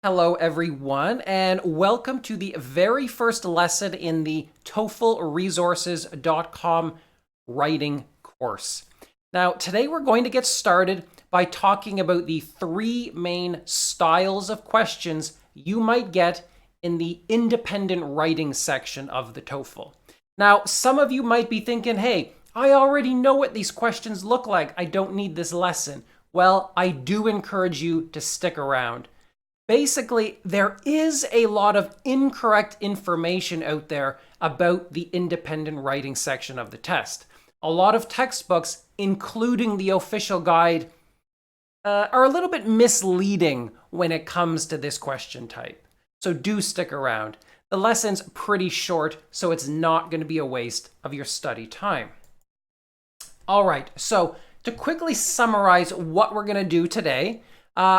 Hello, everyone, and welcome to the very first lesson in the TOEFLresources.com writing course. Now, today we're going to get started by talking about the three main styles of questions you might get in the independent writing section of the TOEFL. Now, some of you might be thinking, hey, I already know what these questions look like. I don't need this lesson. Well, I do encourage you to stick around. Basically, there is a lot of incorrect information out there about the independent writing section of the test. A lot of textbooks, including the official guide, are a little bit misleading when it comes to this question type. So do stick around. The lesson's pretty short, so it's not going to be a waste of your study time. All right, so to quickly summarize what we're going to do today,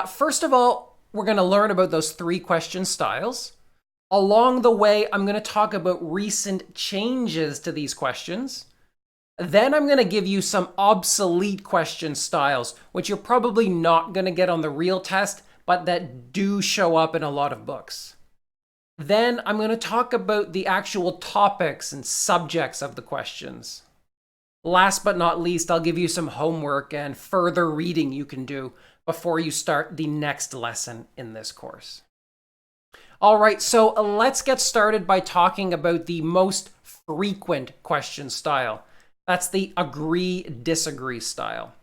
first of all, we're going to learn about those three question styles. Along the way, I'm going to talk about recent changes to these questions. Then I'm going to give you some obsolete question styles, which you're probably not going to get on the real test, but that do show up in a lot of books. Then I'm going to talk about the actual topics and subjects of the questions. Last but not least, I'll give you some homework and further reading you can do before you start the next lesson in this course. All right, so let's get started by talking about the most frequent question style. That's the agree-disagree style.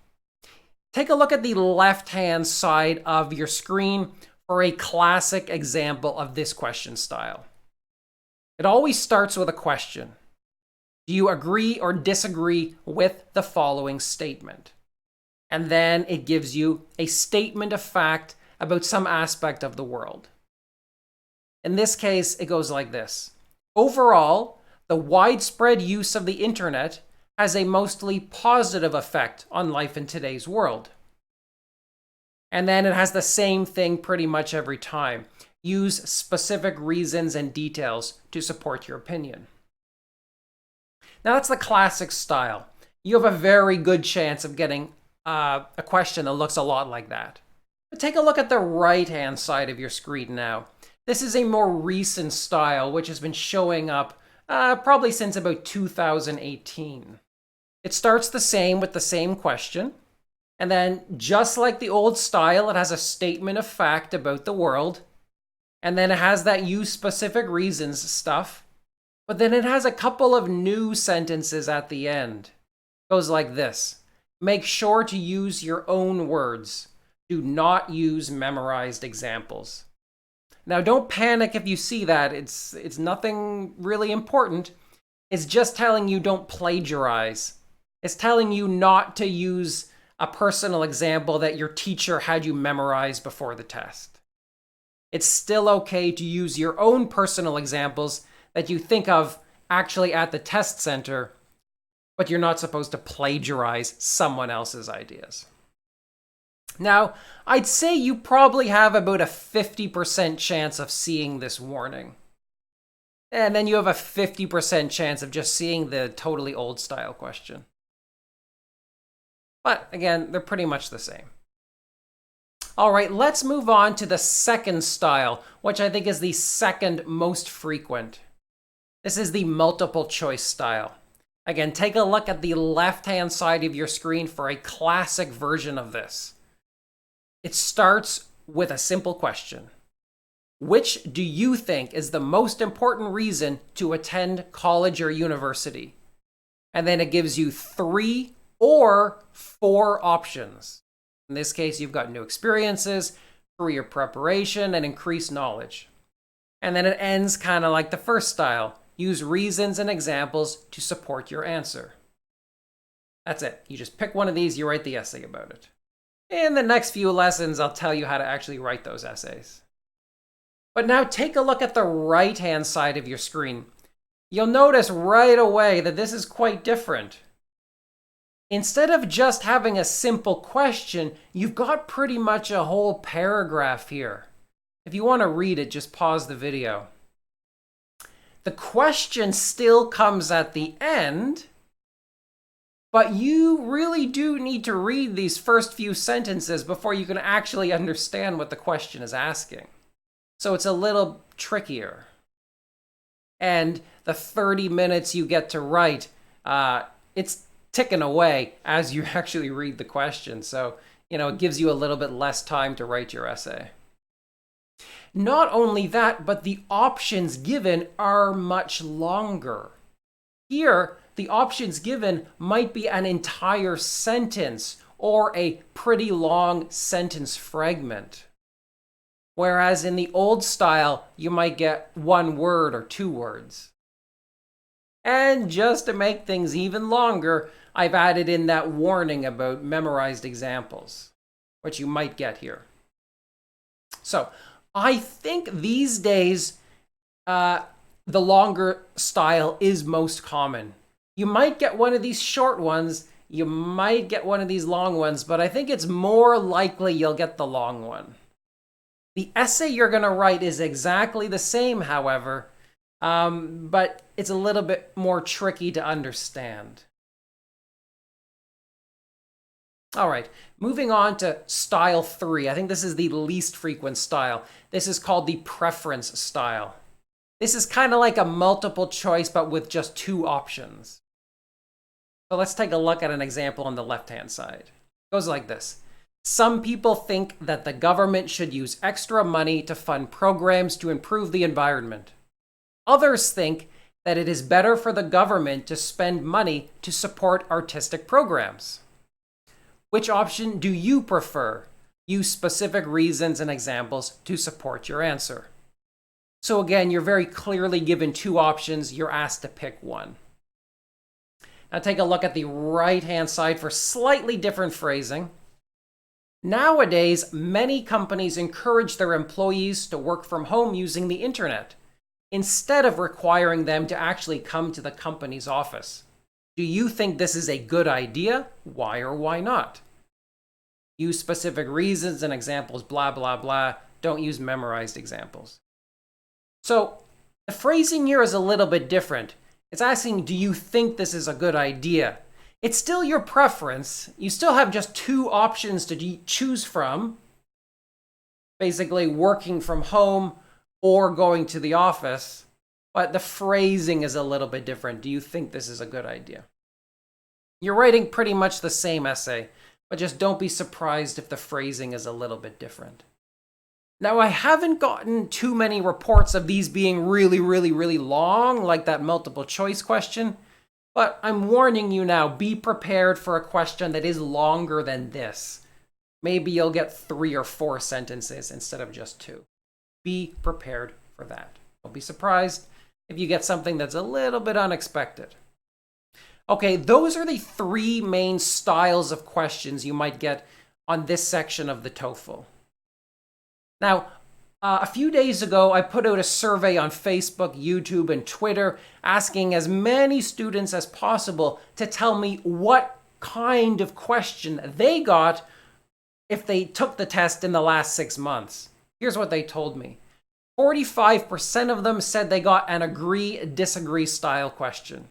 Take a look at the left-hand side of your screen for a classic example of this question style. It always starts with a question. Do you agree or disagree with the following statement? And then it gives you a statement of fact about some aspect of the world. In this case, it goes like this. Overall, the widespread use of the internet has a mostly positive effect on life in today's world. And then it has the same thing pretty much every time. Use specific reasons and details to support your opinion. Now, that's the classic style. You have a very good chance of getting a question that looks a lot like that. But take a look at the right-hand side of your screen now. This is a more recent style, which has been showing up probably since about 2018. It starts the same with the same question. And then, just like the old style, it has a statement of fact about the world. And then it has that use specific reasons stuff. But then it has a couple of new sentences at the end. It goes like this. Make sure to use your own words. Do not use memorized examples. Now, don't panic if you see that. It's nothing really important. It's just telling you don't plagiarize. It's telling you not to use a personal example that your teacher had you memorize before the test. It's still okay to use your own personal examples that you think of actually at the test center, but you're not supposed to plagiarize someone else's ideas. Now, I'd say you probably have about a 50% chance of seeing this warning. And then you have a 50% chance of just seeing the totally old style question. But again, they're pretty much the same. All right, let's move on to the second style, which I think is the second most frequent. This is the multiple choice style. Again, take a look at the left-hand side of your screen for a classic version of this. It starts with a simple question. Which do you think is the most important reason to attend college or university? And then it gives you 3 or 4 options. In this case, you've got new experiences, career preparation, and increased knowledge. And then it ends kind of like the first style. Use reasons and examples to support your answer. That's it. You just pick one of these, you write the essay about it. In the next few lessons, I'll tell you how to actually write those essays. But now take a look at the right-hand side of your screen. You'll notice right away that this is quite different. Instead of just having a simple question, you've got pretty much a whole paragraph here. If you want to read it, just pause the video. The question still comes at the end, but you really do need to read these first few sentences before you can actually understand what the question is asking. So it's a little trickier. And the 30 minutes you get to write, it's ticking away as you actually read the question. So, it gives you a little bit less time to write your essay. Not only that, but the options given are much longer. Here, the options given might be an entire sentence or a pretty long sentence fragment. Whereas in the old style, you might get one word or two words. And just to make things even longer, I've added in that warning about memorized examples, which you might get here. So I think these days, the longer style is most common. You might get one of these short ones, you might get one of these long ones, but I think it's more likely you'll get the long one. The essay you're going to write is exactly the same, however, but it's a little bit more tricky to understand. All right, moving on to style 3. I think this is the least frequent style. This is called the preference style. This is kind of like a multiple choice, but with just 2 options. So let's take a look at an example on the left-hand side. It goes like this. Some people think that the government should use extra money to fund programs to improve the environment. Others think that it is better for the government to spend money to support artistic programs. Which option do you prefer? Use specific reasons and examples to support your answer. So again, you're very clearly given 2 options. You're asked to pick one. Now take a look at the right-hand side for slightly different phrasing. Nowadays, many companies encourage their employees to work from home using the internet, instead of requiring them to actually come to the company's office. Do you think this is a good idea? Why or why not? Use specific reasons and examples, blah, blah, blah. Don't use memorized examples. So the phrasing here is a little bit different. It's asking, do you think this is a good idea? It's still your preference. You still have just 2 options to choose from. Basically, working from home or going to the office. But the phrasing is a little bit different. Do you think this is a good idea? You're writing pretty much the same essay, but just don't be surprised if the phrasing is a little bit different. Now, I haven't gotten too many reports of these being really, really, really long, like that multiple choice question. But I'm warning you now, be prepared for a question that is longer than this. Maybe you'll get 3 or 4 sentences instead of just 2. Be prepared for that. Don't be surprised if you get something that's a little bit unexpected. Okay, those are the 3 main styles of questions you might get on this section of the TOEFL. Now, a few days ago, I put out a survey on Facebook, YouTube, and Twitter asking as many students as possible to tell me what kind of question they got if they took the test in the last 6 months. Here's what they told me. 45% of them said they got an agree-disagree style question.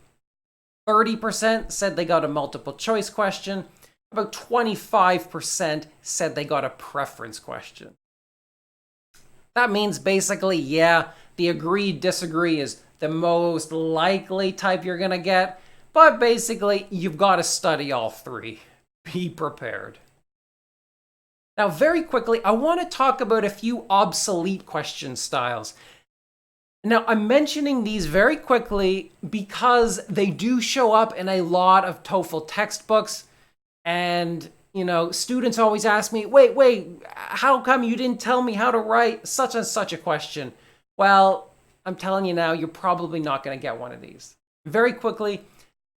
30% said they got a multiple choice question. About 25% said they got a preference question. That means basically, yeah, the agree-disagree is the most likely type you're going to get, but basically, you've got to study all 3. Be prepared. Now, very quickly, I want to talk about a few obsolete question styles. Now, I'm mentioning these very quickly because they do show up in a lot of TOEFL textbooks, and students always ask me, wait, how come you didn't tell me how to write such and such a question? Well, I'm telling you now, you're probably not going to get one of these. Very quickly,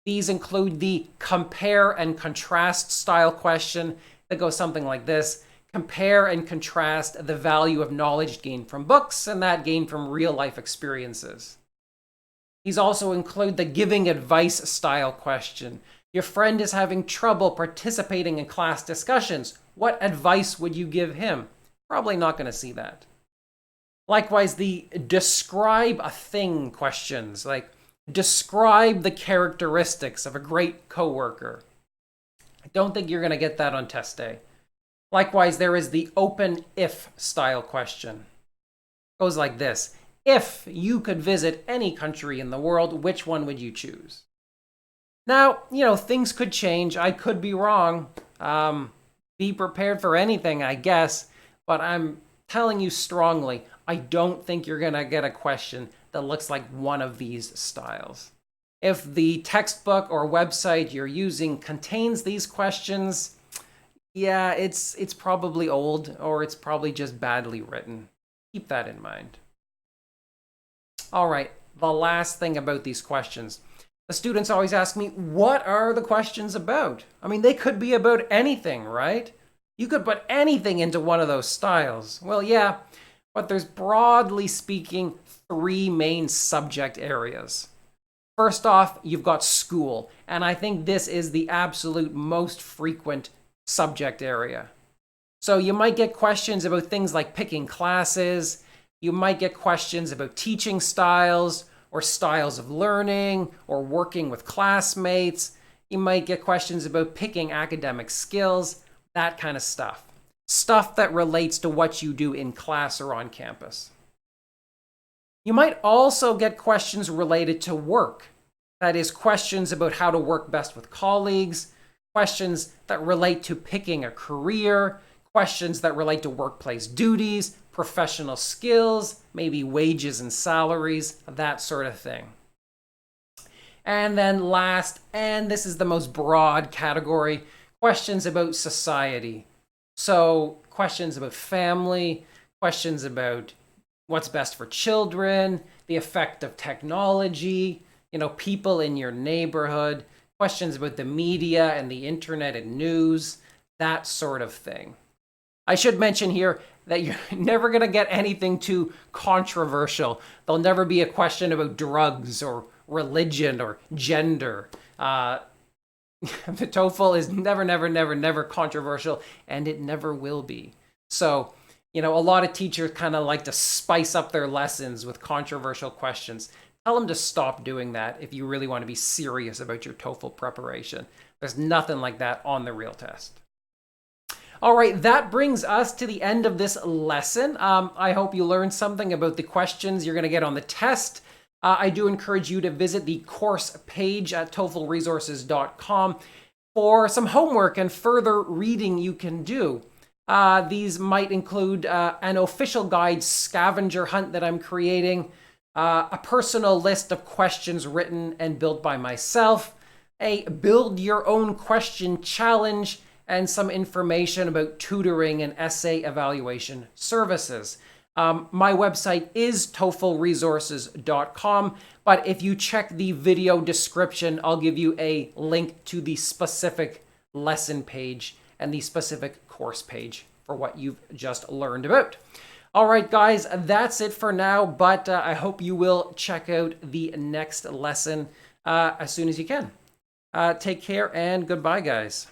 these include the compare and contrast style question that goes something like this. Compare and contrast the value of knowledge gained from books and that gained from real life experiences. These also include the giving advice style question. Your friend is having trouble participating in class discussions. What advice would you give him? Probably not going to see that. Likewise, the describe a thing questions, like describe the characteristics of a great coworker. I don't think you're going to get that on test day. Likewise, there is the open if style question. Goes like this. If you could visit any country in the world, which one would you choose? Now, things could change. I could be wrong. Be prepared for anything, I guess. But I'm telling you strongly, I don't think you're going to get a question that looks like one of these styles. If the textbook or website you're using contains these questions, yeah, it's probably old, or it's probably just badly written. Keep that in mind. All right, the last thing about these questions. The students always ask me, what are the questions about? I mean, they could be about anything, right? You could put anything into one of those styles. Well, yeah, but there's broadly speaking 3 main subject areas. First off, you've got school, and I think this is the absolute most frequent subject area. So you might get questions about things like picking classes. You might get questions about teaching styles or styles of learning or working with classmates. You might get questions about picking academic skills, that kind of stuff. Stuff that relates to what you do in class or on campus. You might also get questions related to work. That is, questions about how to work best with colleagues, questions that relate to picking a career, questions that relate to workplace duties, professional skills, maybe wages and salaries, that sort of thing. And then last, and this is the most broad category, questions about society. So questions about family, questions about what's best for children, the effect of technology, people in your neighborhood, questions about the media and the internet and news, that sort of thing. I should mention here that you're never going to get anything too controversial. There'll never be a question about drugs or religion or gender. The TOEFL is never controversial, and it never will be. So, a lot of teachers kind of like to spice up their lessons with controversial questions. Tell them to stop doing that if you really want to be serious about your TOEFL preparation. There's nothing like that on the real test. All right, that brings us to the end of this lesson. I hope you learned something about the questions you're going to get on the test. I do encourage you to visit the course page at TOEFLresources.com for some homework and further reading you can do. These might include an official guide scavenger hunt that I'm creating, a personal list of questions written and built by myself, a build your own question challenge, and some information about tutoring and essay evaluation services. My website is TOEFLresources.com, but if you check the video description, I'll give you a link to the specific lesson page and the specific course page for what you've just learned about. All right, guys, that's it for now, but I hope you will check out the next lesson as soon as you can. Take care and goodbye, guys.